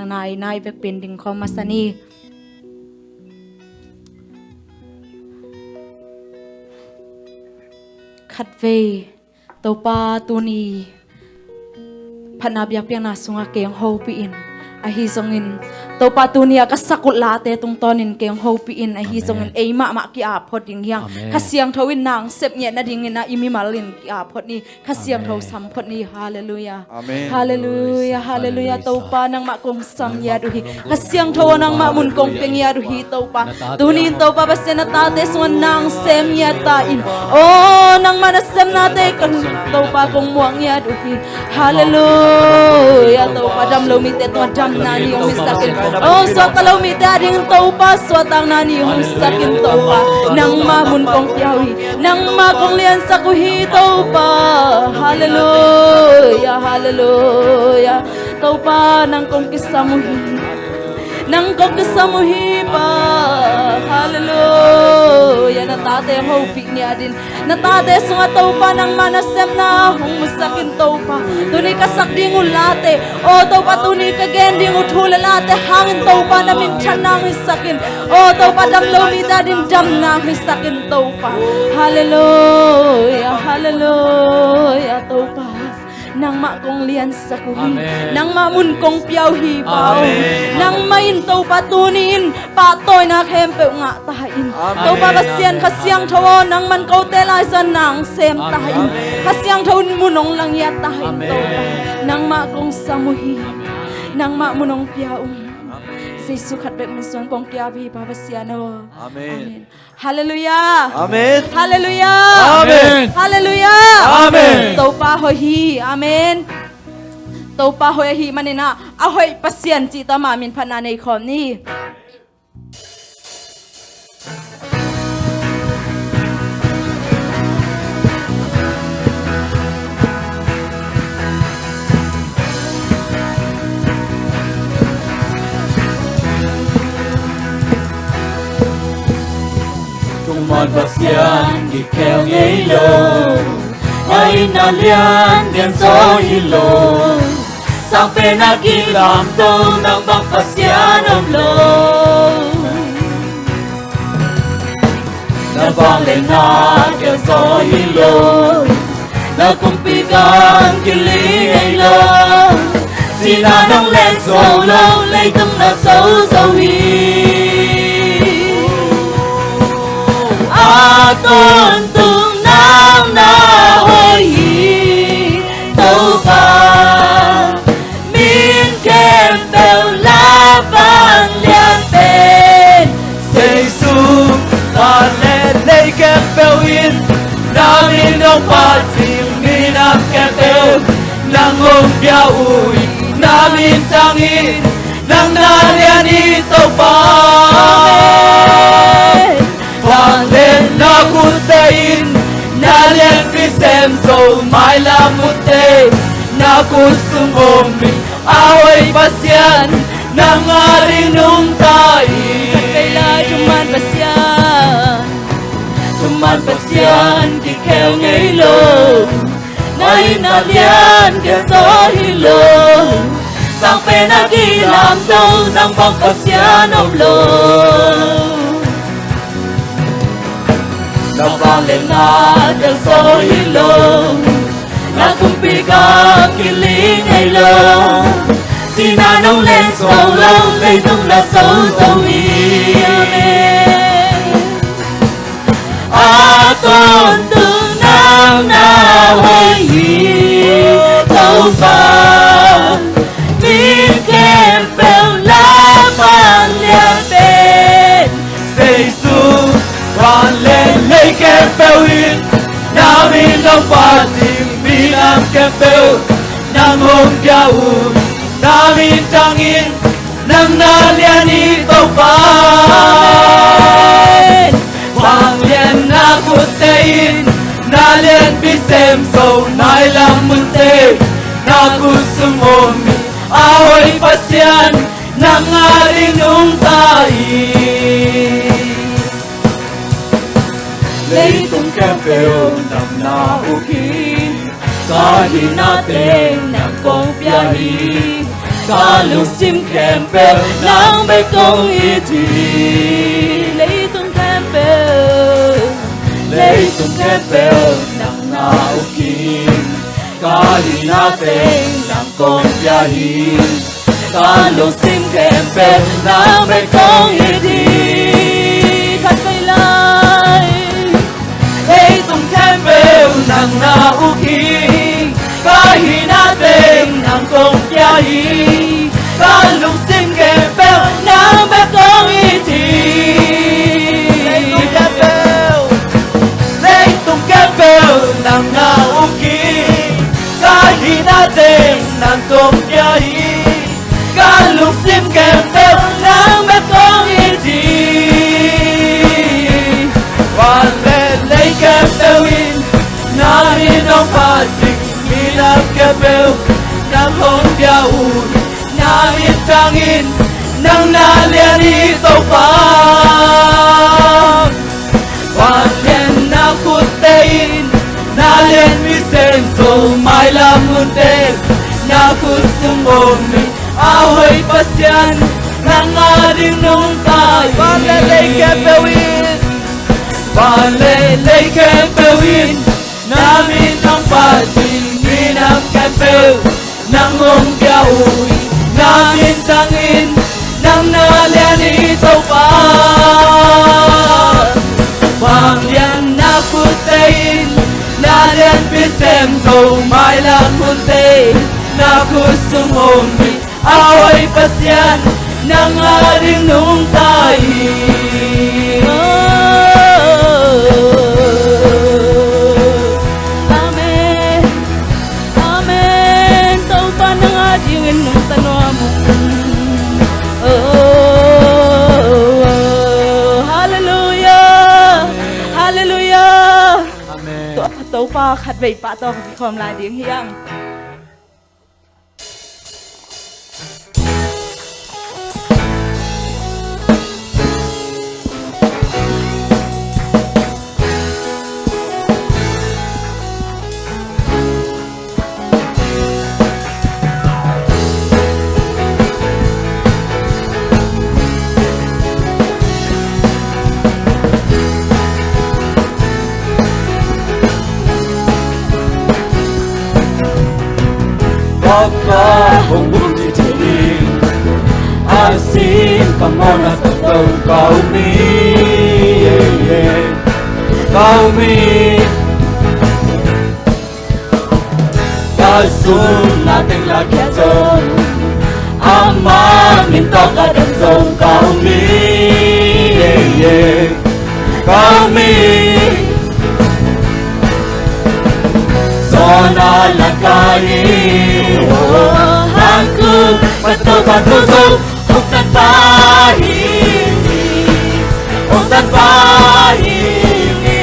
nang nai vek pending ko masani khatve topa tuni phanabyak piang na sunga keng hopi in ahi songin topa tunia kasakut late tung tonin keng hopi in ahi songin eima ma ki a phot ding yang khasiang thawin nang sep nye na ding na imi malin ki a phot ni khasiang thaw sam phot ni hallelujah hallelujah hallelujah topa nang ma kong sam ya duhi khasiang thaw nang ma mun kong peng ya duhi topa tunin topa basena ta te suan nang sem ya ta in oh nang mana sem na te kan topa kong muang ya duhi hallelujah topa dam lo mi te to dam na ni ong sakin oh swat lo mi te ding topa swatang na ni ong sakin topa nang ma mun kong piawi nang ma kong lian sa ku hi topa hallelujah hallelujah topa nang kong kisamuhi nang kong kisamuhi pa hallelujah natate ang hopi niya din natate sunga topa nang manasem na hong musakin topa tuni kasak ding ulate o topa tuni kagending uthula late hangin topa namin chan nang hisakin o topa dam lomita din dam nang hisakin topa hallelujah hallelujah topa nang ma kong lian sa kuhi nang ma mun kong piaw hibaw nang main to patunin patoy na kempe nga tahin to papasian kasyang thaw nang man ko telay sa nang sem tahin kasyang thawon munong lang ya tahin to nang ma kong samuhi nang ma munong piaw Yesus khat bet min kong piaw hi papasian o amen hallelujah amen hallelujah amen hallelujah amen topa hohi amen topa hohi manina ahoy pasien chi ta ma min phana nei khom ni Mon pasian di keo ngelo Ay nalian din so hilo Sang penagilam to ng magpasyan of love Nabangin na din so hilo Nakumpigang kiling ay lang Sinanong lenso lâu lấy tâm na sâu sâu hi tôn tung nang na hoi hi tâu ba min kem bèo la ban lian bên say su ta lên lấy kem bèo in na min đông ba chim min am kem bèo nang hong bia ui na min sang in nang na lian hi tâu ba Hoàng lên na kutein na lian pi sem so mai la mute na kusumom away pasyan na ngari nung tai kaila cuman pasyan di keo ngay lo ngay na lian keo so hilo sang penagilam daw ng pagpasyan of love Nabangin na ng so hilo Nakumpigang kiling ay lo Sinanong lenso lâu lấy tung na sâu sâu hi A tôn tương nang na hoi hi Tâu ba Min kem bèo la man lian bên Say su Còn lên lấy kem bèo in Na min đông ba tim min am kem bèo Nang hong bia ui Na min trang in Nang na lian i tâu ba Hoàng lian na kutte in Na lian pi sem so nai lam mun te Na kusum omi Ahoy pasyan Nang aring nung tai Lấy tung kem bèo nằm na uki Kahit natin na kong biyahe Kalusim Campbell ng Bekong Iti Leitong Campbell Leitong Campbell ng naukin Kalinating ng kompyahin Kalusim Campbell ng Bekong Iti Katkailay Leitong Campbell ng naukin Kalinating ng kompyahin Kalusim Campbell ng Bekong Iti Leitong Campbell Leitong Campbell ng naukin Kahinating ng kompyahin Kalusim Campbell ng Bekong Iti Walelay Campbellin namin ang patsik Minap Campbell ng kompyahin Namin tangin ng nalianito pa Walyan na kutein Nalien Vicenzo may lamuntel Na gustong uming Ahoy pasyan ng ating nung tayo Walelay Campbellin Walelay Campbellin Namin ang patsik Minap Campbell ng kompyahin Namin tangin ng nalianito pa Pangyan na putain Nalian Vicenzo may lamunte Na gustong uming away pasyan ng ating nung tayo Amen Amen Taupa ng ating inong tanwa mo Hallelujah Hallelujah Amen Taupaขัดใบปะต่อกับความลายเดียงเฮียงBaka kung buti tiling Asin kamona sa tao kaumi Kaumi Kasum nating lakyason Ama minto kadanson kaumi Kaumi Sona lakain Aku betul-betul Hutan bahini Hutan bahini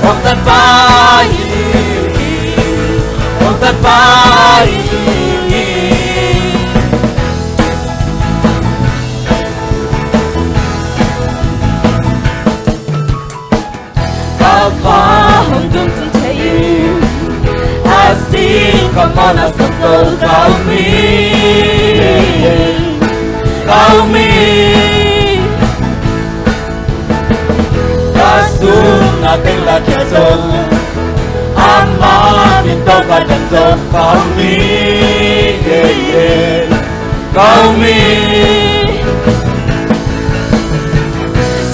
Hutan bahini Hutan bahini Apa hongdong cintayu Asing kamana sentuh kaumi Kaumi Kasum nating lakyason Ama minto kadanson kaumi Kaumi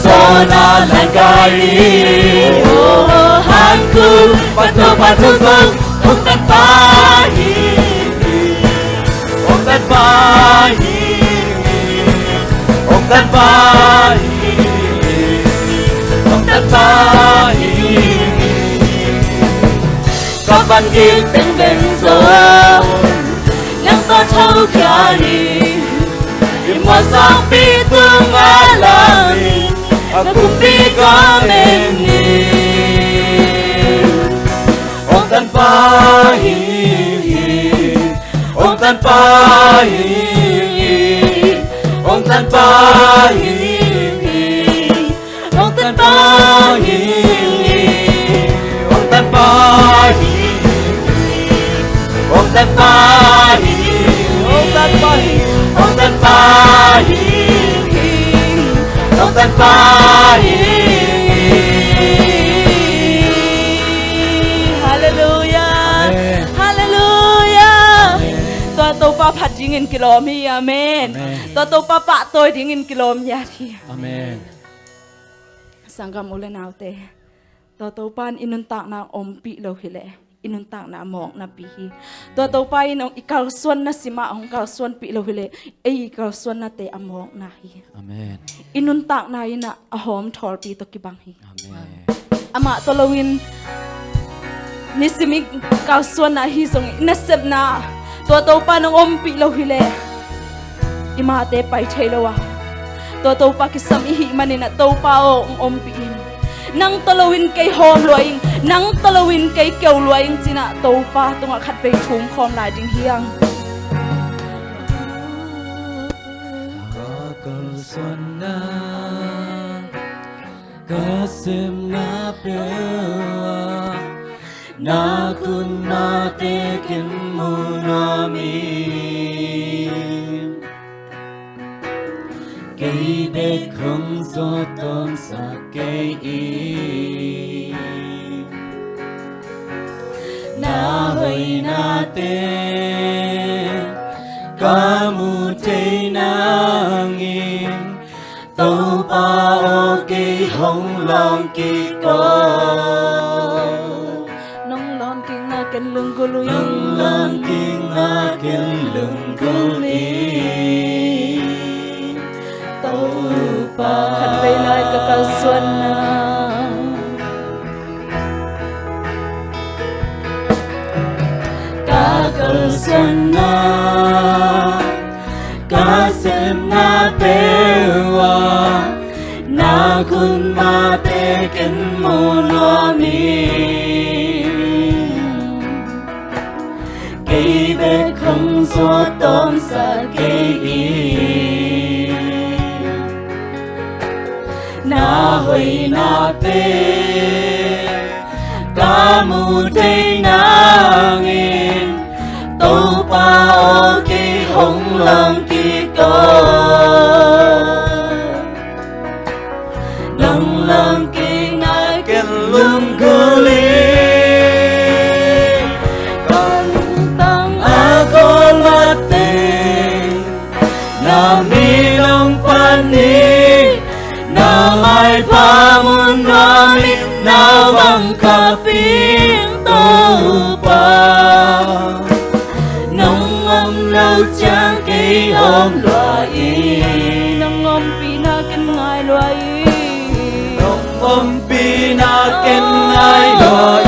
Sona langkain Hanku patu-patu Hutan bahini Hutan bahini Hutan bahini Hutan bahini Kapan gilteng benzon Nang totoo kani Imwa sa pitong alangin Agumpi kami Hutan bahini Hutan bahini Hutan bahini Hutan bahini Hutan bahini Hutan bahini Hutan Hallelujah. Hallelujah. Tua tau pa phat dingin kilom hi. Amen. Tua tau pa pa toy dingin kilom ya thi. Amen. Sanggam ulen autte. Tua tau pan inuntak na ompi lo hile. Inuntak na mok na pihi. Tua tau pa inong ikaw suan na sima ong ikaw suan pi lo hile. Ay ikaw suan na te amok na hi. Amen. Inuntak na ina ahom thor pi to kibang hi. Amen. Ama tolowin nisimig ikaw suan na hi song inasep na. Tua tau pa nong ompi lo hile. Imate pay chaylawa. Tua tau pa kisam ihi manin at tau pa o ompiin. Nang talawin kay hom luaing, nang talawin kay kew luaing sina tau pa tunga khat vei thum khom lai ding hiang. Kakal suana kasim na pewa na kun matekin mo namin kay bek không so tom sa kay na hoy natin kamu tay nangin tàu pa okay hong long kỳ có Nong lon king na ken lung guluy. nâng lan kinh na kinh lưng guli tàu pa Khat vei lai ka kal suan na. kakal sana kasem na pewa na kun matekin mo namin kay bek không so tom sa kay na hoy natin kamu tay nangin tàu pa okay hong lang kỳ có nang lang kỳ na ken lung guli Kon tang ako mating na minong pani na may pamunamin na mangkaping tàu pa nông âm lâu chang cây hôm loài nang ompi na ken ngai luai. nông âm pi na ken ai loài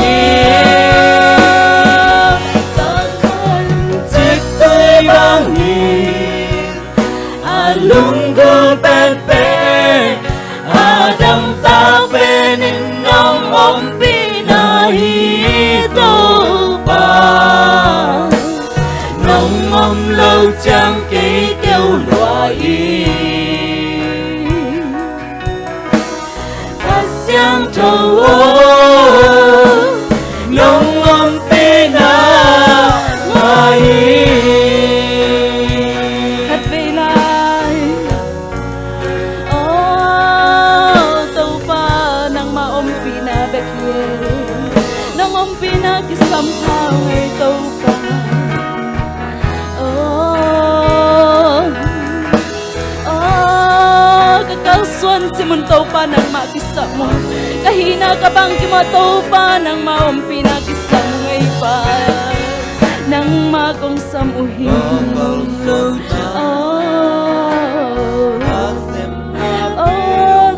chiếc tay băng nhìn lung go ben ben đâm ta bên nông âm pi na hi tàu pa nông âm lâu chang cây kêu loài ta xiang trầu nông âm pi na loài Khat vei lai. Tau pa nang ma ompi na bek ye. Nang ompi na kisam thao ngai tau pa. Kakal suan si mun tau pa nang ma kisam mo. Kahina ka bang kimo tau pa nang ma ompi na kisam ngai pa. Nang ma kong samuhin.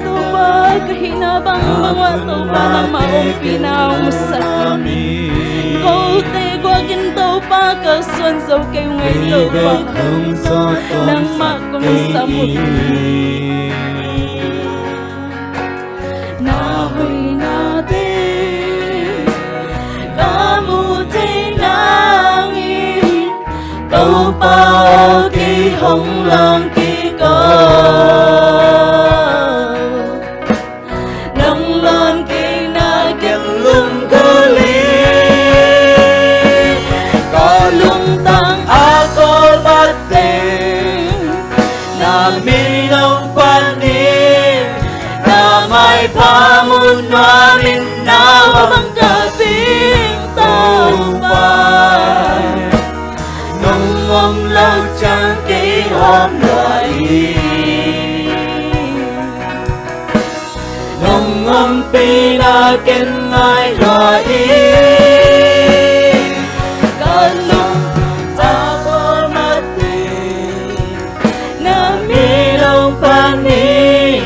Tuba kahina bang mga tuba nang maumpi na usakin. Kau te gua gintaw pa kasuan sa kayo ngayon pa nang makong samuhin. Nahoy natin kamutin nangin tàu pa okay hong lang kỳ có nang lon kỳ na ken lung guli có lung tăng ako batin na minong panin mai pa mun wa min na bang kaping tàu pa nông om lâu chẳng kỹ hôm loại nông om pi na ken ai loại kan lung ta có mất na mi long pan ni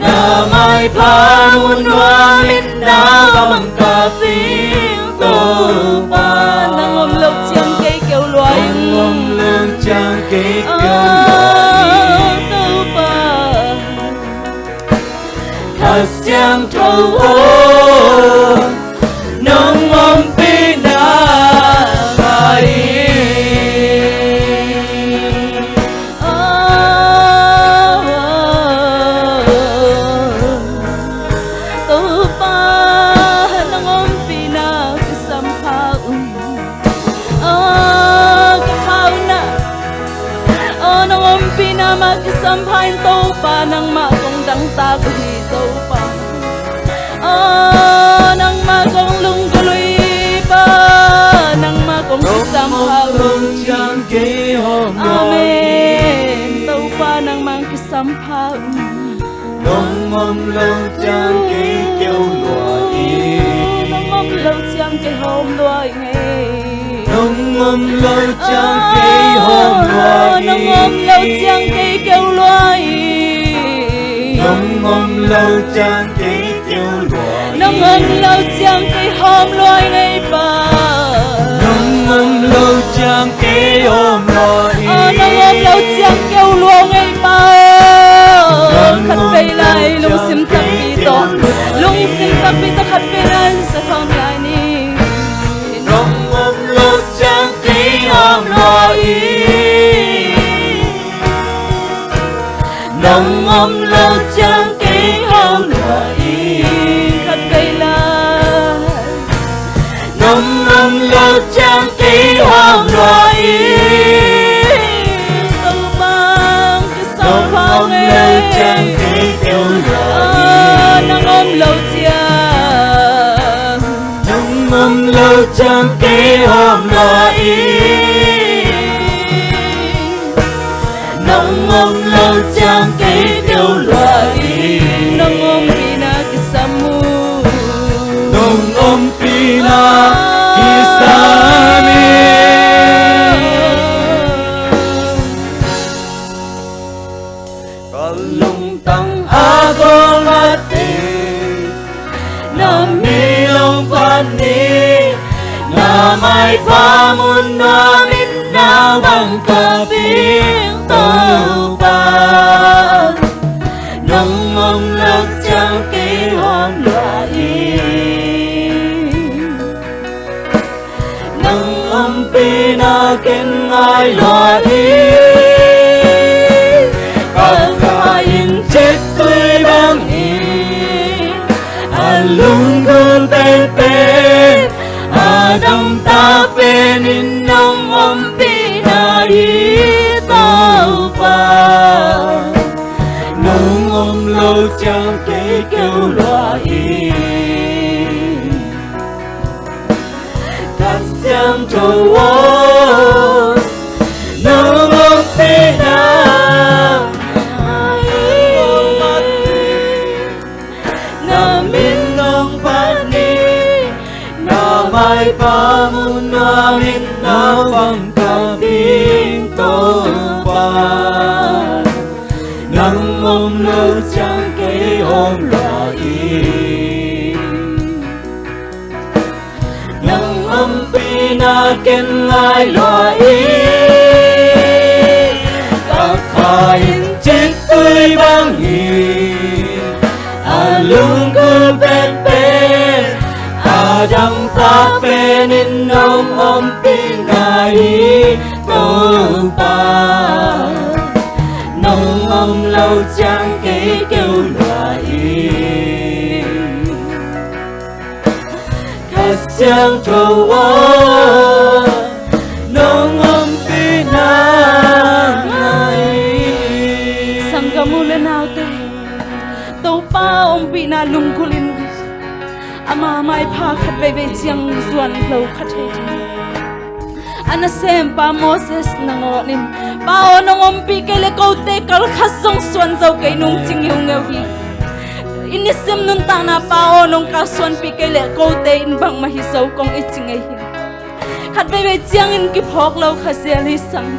na mai pa mun wa min na bang kaping tàu pa nang om lâu chiang cây kêu loài nông lâu chẳng kỹ tàu pa thật xiang thâu ô nông om pi na mai tàu pa nang om pina kasampau kahaw na nang om pina magkasampain tàu pa nang makong dang tago tàu pa nang makong lungguloy pa nang makong kasampau chẳng kỹ hôm amen tàu pa nang magkasampau nông om lâu chẳng kỹ kêu loại nang om lâu chiang cái hôm đôi ngày nông om lâu chẳng kỹ hôm loại nang om lâu chiang cái kêu loài nông om lâu chẳng kỹ kêu loại nang om lâu chiang cái hôm loài ngày ba nông om lâu chẳng kỹ hôm loại nang om lâu chiang kêu luang ngày ba khát về lại lung sim tắc bi to khát về lại sa phong lại ni nông om lâu chẳng kỹ hôm loại nông om lâu chẳng kỹ hôm loại khát về lại nông om lâu chẳng kỹ hôm loại tàu bang cái sao nông phong om lâu chẳng ngày kỹ kêu loại nang om lâu chiang nông om lâu chẳng kỹ hôm loại nông om lâu chẳng kỹ kêu loại nang om pina kasamu nông om pina kisami kalung tang ako mati na milong pani na may pamun namin na bang kaping tàu pa nông om lâu chẳng kỹ hôm loại nông om pina ken ai loại các kain chết tươi bang alung kun tên pe adam ta pe nin nông om pina đi tàu pa nông om lâu chẳng kỹ kêu loại cắt xiang trâu ô nông om pina na min nông pani na mai pa mun na min na bang kaping tàu pa nang om lâu chẳng kỹ hôm loại nang om pina ken ai loại các kain chết tươi bang alung kun pen pen adam ta penin nông om pina đi tàu pa nông om lâu chẳng kỹ kêu loại khát xiang trâu ô nông om pina ngày sang kamulan natin tàu pa ông bị na lung kulin ama mai pha khat ve chiang zuan lo khat he ana sem pa Moses nangonin pa onong pi kele ko te kal khasong suan zo ke nung ching yu ngeu hi inisim nun ta na pa onong ka suan pi kele ko te in bang ma hi so kong i ching hi khat ve chiang in ki phok lo khasel hi sang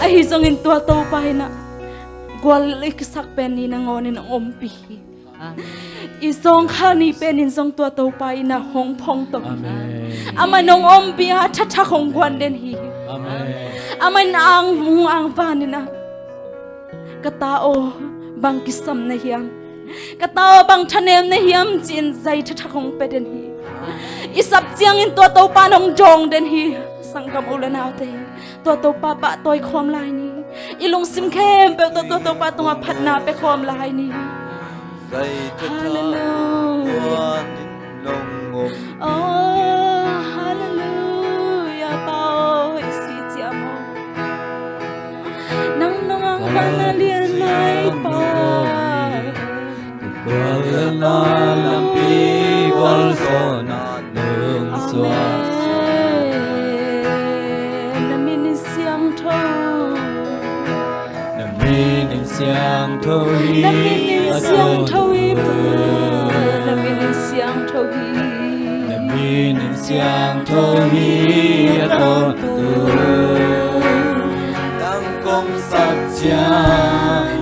a hi zong in tua to pa na gwal ik sak pen ni nangonin om pi isong khani penin song tua to pa ina hong phong to amanong om pia tha khong kwan den hi aman ang vanina katao bang kisam na hiam katao bang thanem na hiam chin zai tha khong pe den hi isap chiang in tua to pa nong jong den hi sangkam ulanau te tua to pa ba toy khom lai ni ilong sim khem pe tua to pa tunga phatna pe khom lai ni Hallelujah. Oh, hallelujah. Bao isi tiamo. Nang nong ang panalian ay pa. Kuala lampi walsona nung swat. Namin siyang to. Namin siyang tohi. Namin siyang tohi pa. Namin siyang tohi. Namin siyang tohi aton tu. Nang kong satya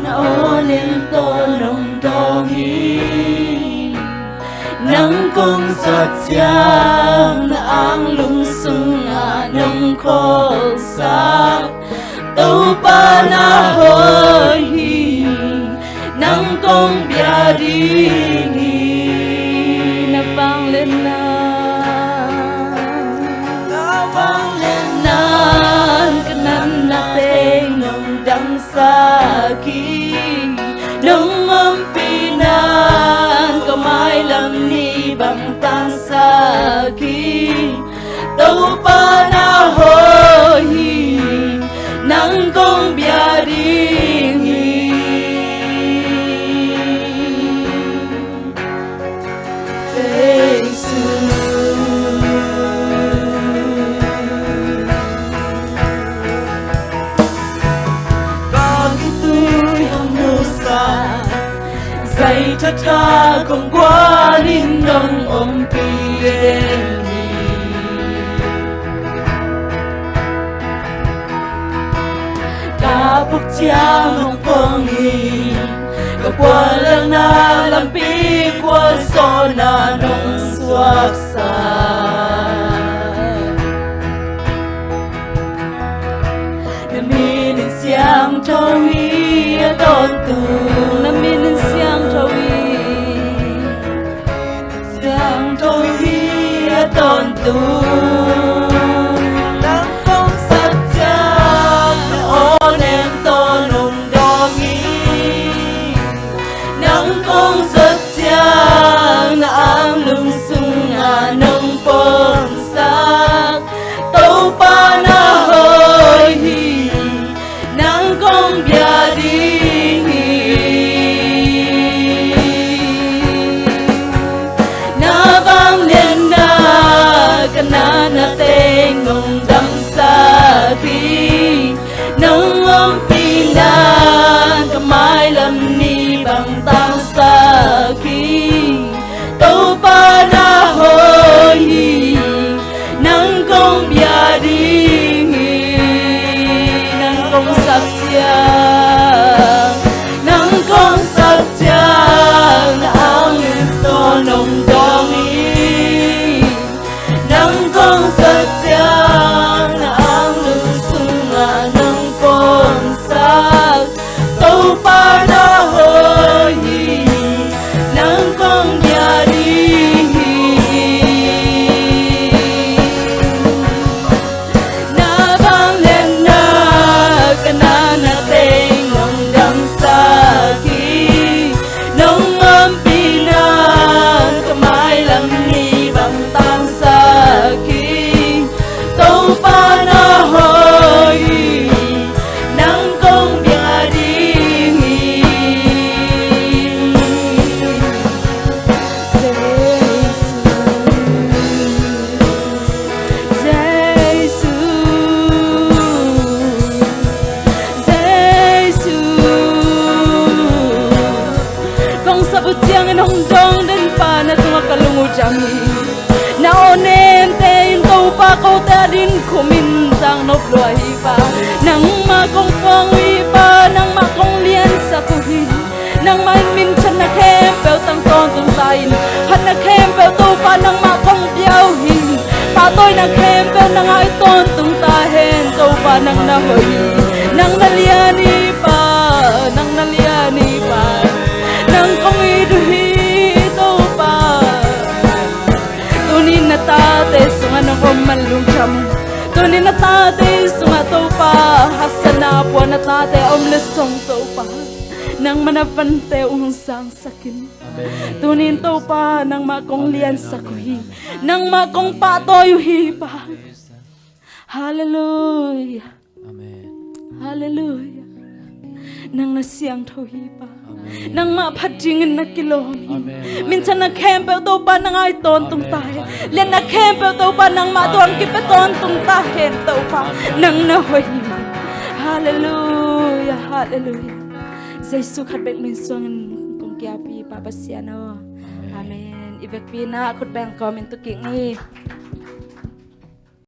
na onin to nong dongi. Nang kong satya na ang lungsung anong kosak. Tàu pa na hoi nang kong biari na vang lên na kanan na teng nong dang sa ki nong ampinan kamay lam ni bang tang sa ki tàu pa na hoi nang kong biaring Jesus Kagitu'y hamusa Zay tata kong gualin ng umpilin Kapag siyang ang pongi Kapwalang nalampik Walso na nung swaksa Naminin siyang tawi Adon tu Naminin siyang tawi Siyang tawi Adon tu Kamay lam ni bang tang sa ki tàu pa na hoi nang kong bia ding nang kong sap chia nang kong sap chia na ang to nong dong i nang kong sap chia na ang lusung nang kong sap tàu pa na hoi nang kong bia ding na bang lên na kanana teng nong dang sa ki nong ampinan kamay lam ni bang tang sa ki tàu pa na hoi nang kong bia ding dong din pa na tunga kalungo jami na onem te in to pa ko te din kuminsang no blohi pa nang makong pangwi pa nang makong lian sa kuhi nang main min chan na kempel tang ton tung lain hat na kempel to pa nang makong biao hin patoy na kempel nang ay ton tung tahen to pa nang nahoy nang naliani pa nang naliani pa nang kong iduhi to pa tunin na tate sunga nang kumalung jam tunin na tate sunga to pa hasana po na tate om lesong to pa nang manapante unsang sakin tunin to pa nang makong lian sa kuhi nang makong patoy hipa hallelujah Amen. hallelujah nang nasiyang tohi pa nang mapadingin na kilomi minsan na kempel to pa nang ay tontong tayo len na kempel to pa nang matuang kipetontong tayo to pa nang nahoy hallelujah hallelujah sa isu katbek min suangan kong kiapi papasya na amen ibek pina akot bang comment to king